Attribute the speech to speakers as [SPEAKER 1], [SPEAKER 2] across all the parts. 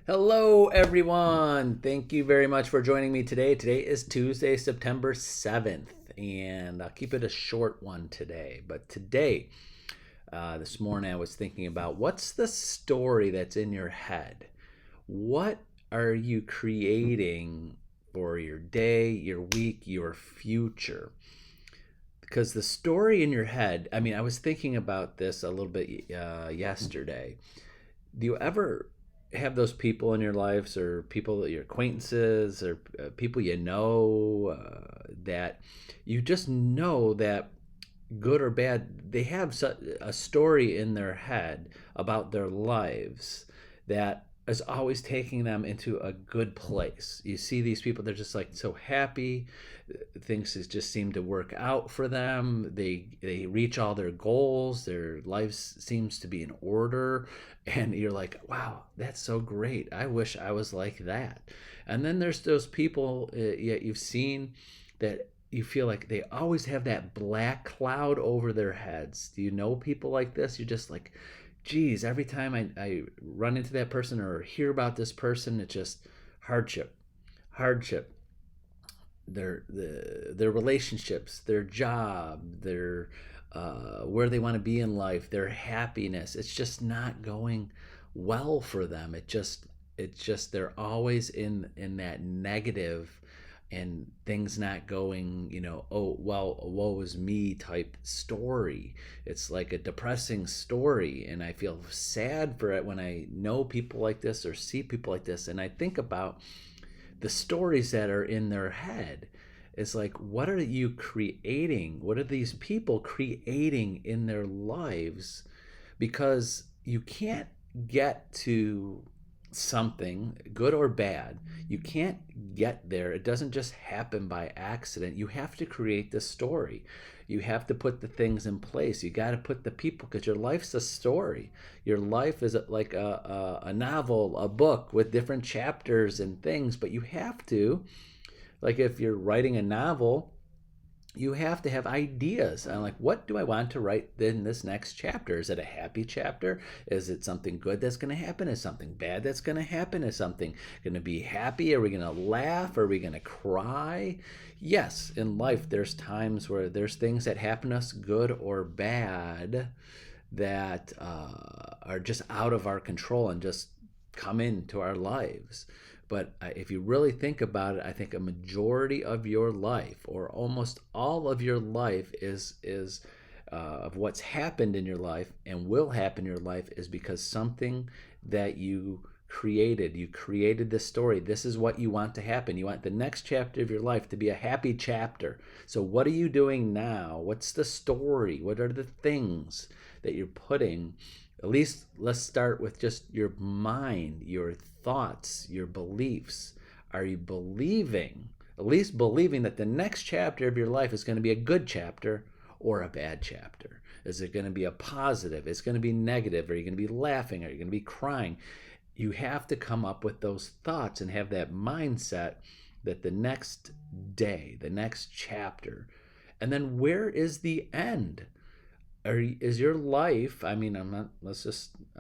[SPEAKER 1] Hello, everyone. Thank you very much for joining me today. Today is Tuesday, September 7th, and I'll keep it a short one today. But today, this morning, I was thinking about what's the story that's in your head? What are you creating for your day, your week, your future? Because the story in your head, I was thinking about this a little bit yesterday. Do you ever have those people in your lives, or people that your acquaintances, or people you know, that you just know that, good or bad, they have a story in their head about their lives that is always taking them into a good place. You see these people, they're just like so happy. Things just seem to work out for them. They reach all their goals. Their lives seems to be in order, and you're like, wow, that's so great. I wish I was like that. And then there's those people you've seen that you feel like they always have that black cloud over their heads. Do you know people like this? You're just like, geez, every time I run into that person or hear about this person, it's just hardship, hardship. Their relationships, their job, their where they want to be in life, their happiness. It's just not going well for them. It's just they're always in that negative, and things not going, oh well, woe is me type story. It's like a depressing story, and I feel sad for it when I know people like this or see people like this, and I think about the stories that are in their head. Is like, what are you creating? What are these people creating in their lives? Because you can't get to something, good or bad. You can't get there. It doesn't just happen by accident. You have to create the story. You have to put the things in place. You got to put the people, because your life's a story. Your life is like a novel, a book with different chapters and things, but you have to, like if you're writing a novel, you have to have ideas on, like, what do I want to write in this next chapter? Is it a happy chapter? Is it something good that's going to happen? Is something bad that's going to happen? Is something going to be happy? Are we going to laugh? Are we going to cry? Yes, in life there's times where there's things that happen to us, good or bad, that are just out of our control and just come into our lives. But if you really think about it, I think a majority of your life, or almost all of your life, is of what's happened in your life and will happen in your life is because something that you created. You created this story. This is what you want to happen. You want the next chapter of your life to be a happy chapter. So what are you doing now? What's the story? What are the things that you're putting? At least let's start with just your mind, your thoughts, your beliefs. Are you believing, at least believing, that the next chapter of your life is going to be a good chapter or a bad chapter? Is it going to be a positive? Is it going to be negative? Are you going to be laughing? Are you going to be crying? You have to come up with those thoughts and have that mindset that the next day, the next chapter, and then where is the end? Is your life, I'm not,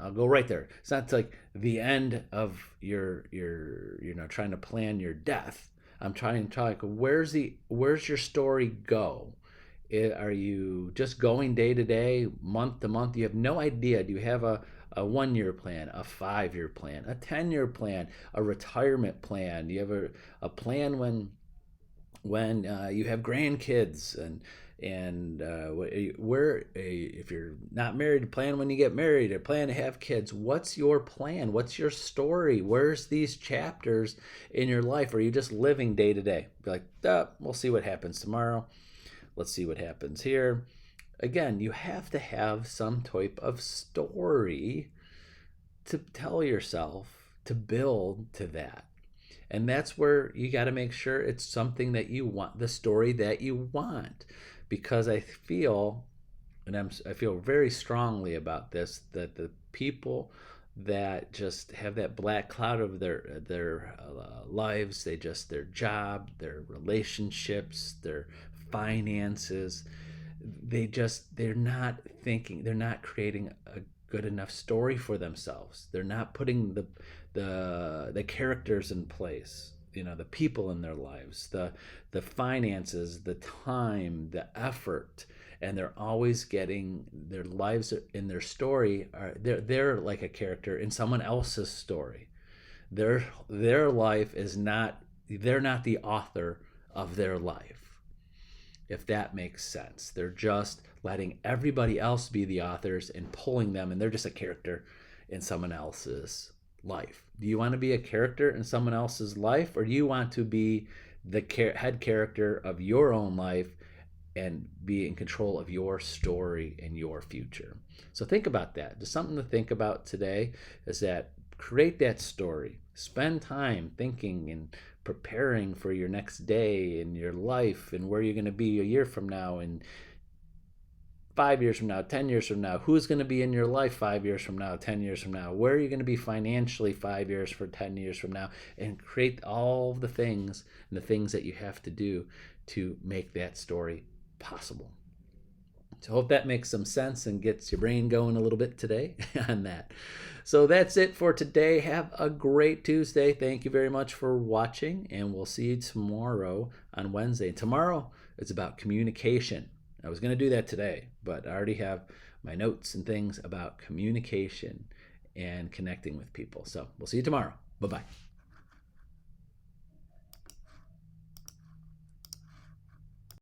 [SPEAKER 1] I'll go right there. It's not like the end of your trying to plan your death. I'm trying to talk, where's your story go? Are you just going day to day, month to month? You have no idea. Do you have a 1 year plan, a 5 year plan, a 10 year plan, a retirement plan? Do you have a plan when you have grandkids, and where, if you're not married, plan when you get married, or plan to have kids? What's your plan? What's your story? Where's these chapters in your life? Or are you just living day to day? Be like, we'll see what happens tomorrow. Let's see what happens here. Again, you have to have some type of story to tell yourself, to build to that. And that's where you got to make sure it's something that you want, the story that you want. Because I feel, and I feel very strongly about this, that the people that just have that black cloud of their lives, their job, their relationships, their finances, they're not thinking, they're not creating a good enough story for themselves. They're not putting the characters in place, the people in their lives, the finances, the time, the effort, and they're always getting their lives in their story are they're like a character in someone else's story. Their life is not they're not the author of their life, if that makes sense. They're just letting everybody else be the authors and pulling them, and they're just a character in someone else's life. Do you want to be a character in someone else's life, or do you want to be the head character of your own life and be in control of your story and your future? So think about that. Just something to think about today is that create that story. Spend time thinking and preparing for your next day in your life and where you're going to be a year from now and 5 years from now, 10 years from now. Who's going to be in your life 5 years from now, 10 years from now? Where are you going to be financially 5 years for 10 years from now? And create all the things and the things that you have to do to make that story possible. So I hope that makes some sense and gets your brain going a little bit today on that. So that's it for today. Have a great Tuesday. Thank you very much for watching, and we'll see you tomorrow on Wednesday. Tomorrow is about communication. I was going to do that today, but I already have my notes and things about communication and connecting with people. So we'll see you tomorrow. Bye-bye.